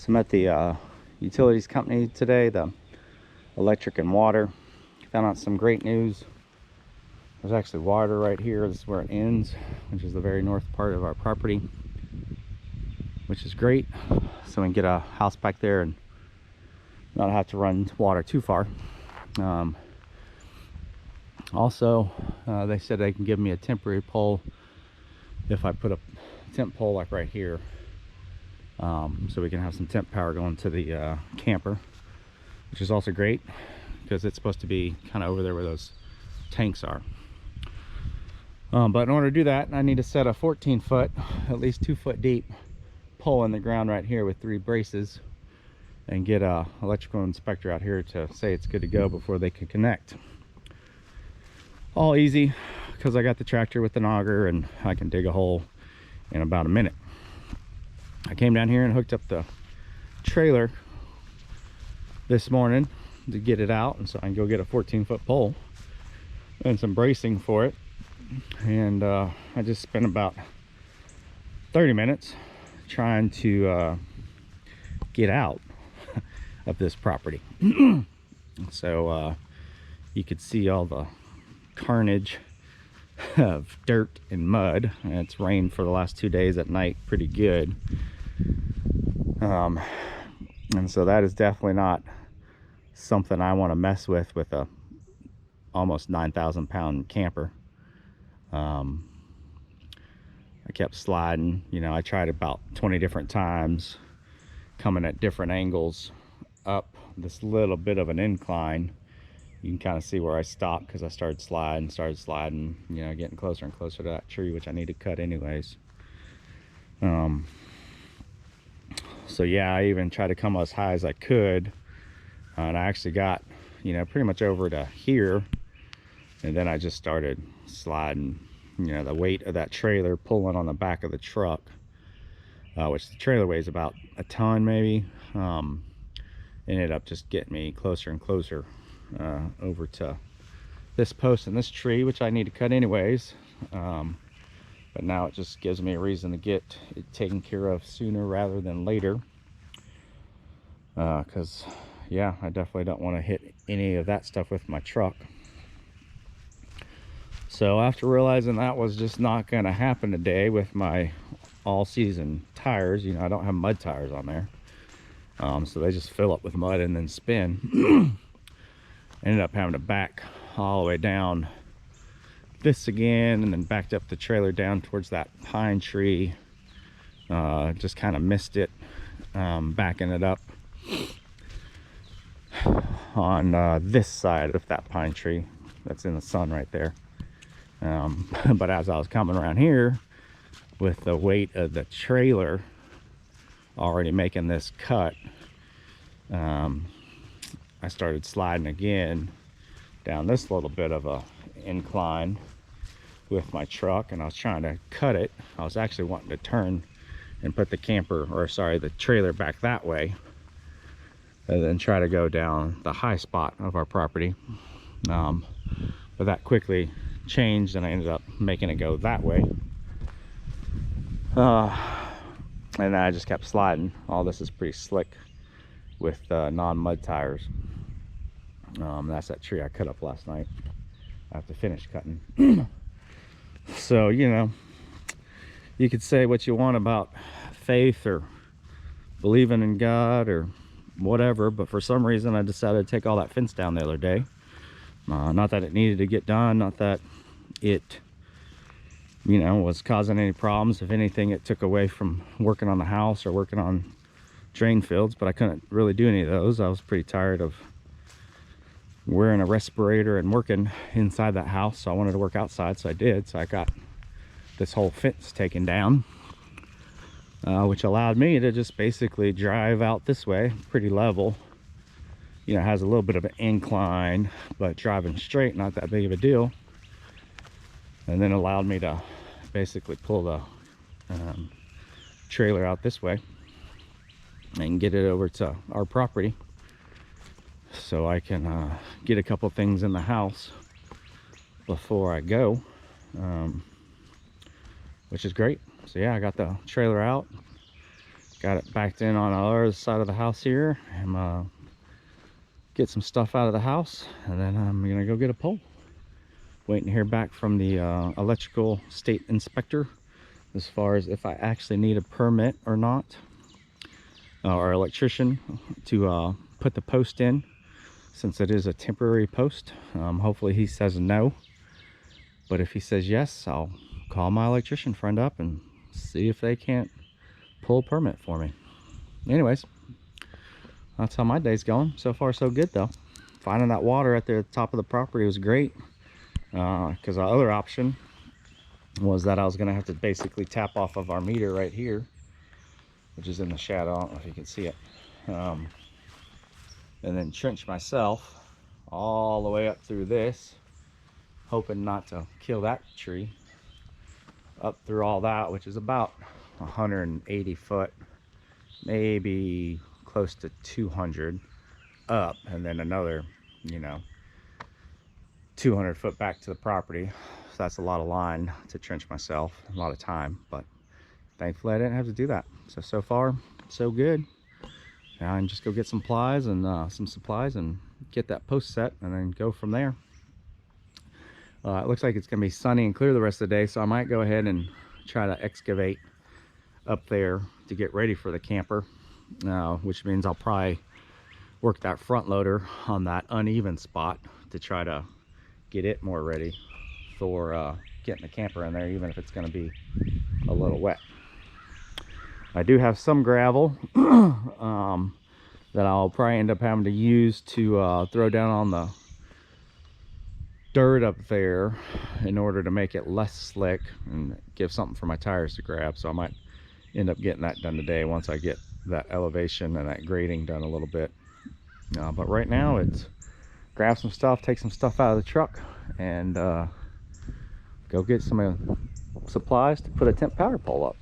So I'm at the utilities company today, the electric and water. Found out some great news. There's actually water right here. This is where it ends, which is the very north part of our property, which is great. So we can get a house back there and not have to run water too far. Also, they said they can give me a temporary pole if I put a temp pole like right here, so we can have some temp power going to the camper, which is also great because it's supposed to be kind of over there where those tanks are. But in order to do that, I need to set a 14-foot, at least 2-foot deep pole in the ground right here with 3 braces, and get a electrical inspector out here to say it's good to go before they can connect. All easy because I got the tractor with the auger and I can dig a hole in about a minute. I came down here and hooked up the trailer this morning to get it out, and so I can go get a 14-foot pole and some bracing for it. And I just spent about 30 minutes trying to get out of this property. So you could see all the carnage of dirt and mud, and it's rained for the last 2 days at night pretty good. And so that is definitely not something I want to mess with a almost 9,000 pound camper. I kept sliding, you know, I tried about 20 different times, coming at different angles up this little bit of an incline. You can kind of see where I stopped because I started sliding, you know, getting closer and closer to that tree, which I need to cut anyways. So yeah, I even tried to come as high as I could, and I actually got, you know, pretty much over to here, and then I just started sliding. You know, the weight of that trailer pulling on the back of the truck, which the trailer weighs about a ton maybe, ended up just getting me closer and closer over to this post and this tree, which I need to cut anyways. But now it just gives me a reason to get it taken care of sooner rather than later, because yeah, I definitely don't want to hit any of that stuff with my truck. So after realizing that was just not going to happen today with my all-season tires, you know, I don't have mud tires on there, so they just fill up with mud and then spin. Ended up having to back all the way down this again, and then backed up the trailer down towards that pine tree. Just kind of missed it, backing it up on this side of that pine tree that's in the sun right there. But as I was coming around here with the weight of the trailer already making this cut, I started sliding again down this little bit of a incline with my truck, and I was trying to cut it. I was actually wanting to turn and put the the trailer back that way, and then try to go down the high spot of our property. But that quickly changed, and I ended up making it go that way. And I just kept sliding. All this is pretty slick with non-mud tires. That's that tree I cut up last night. I have to finish cutting. So, you know, you could say what you want about faith or believing in God or whatever, but for some reason I decided to take all that fence down the other day. Not that it needed to get done, not that it, you know, was causing any problems. If anything, it took away from working on the house or working on drain fields, but I couldn't really do any of those. I was pretty tired of wearing a respirator and working inside that house, so I wanted to work outside, so I did. So I got this whole fence taken down, which allowed me to just basically drive out this way, pretty level. You know, it has a little bit of an incline, but driving straight, not that big of a deal. And then allowed me to basically pull the trailer out this way and get it over to our property, so I can get a couple things in the house before I go, which is great. So yeah, I got the trailer out, Got it backed in on the other side of the house here. I'm get some stuff out of the house, and then I'm gonna go get a pole. Waiting to hear back from the electrical state inspector as far as if I actually need a permit or not, or electrician to put the post in, since it is a temporary post. Hopefully he says no, but if he says yes, I'll call my electrician friend up and see if they can't pull a permit for me. Anyways, that's how my day's going. So far so good though. Finding that water at the top of the property was great, because our other option was that I was gonna have to basically tap off of our meter right here, which is in the shadow. I don't know if you can see it, and then trench myself all the way up through this, hoping not to kill that tree, up through all that, which is about 180 foot, maybe close to 200 up, and then another, you know, 200 foot back to the property. So that's a lot of line to trench myself, a lot of time, but thankfully I didn't have to do that. So far so good. Now I can just go get some plies and some supplies and get that post set, and then go from there. It looks like it's gonna be sunny and clear the rest of the day, so I might go ahead and try to excavate up there to get ready for the camper, which means I'll probably work that front loader on that uneven spot to try to get it more ready for getting the camper in there, even if it's going to be a little wet. I do have some gravel that I'll probably end up having to use to throw down on the dirt up there in order to make it less slick and give something for my tires to grab. So I might end up getting that done today once I get that elevation and that grading done a little bit. But right now it's grab some stuff, take some stuff out of the truck, and go get some supplies to put a temp powder pole up.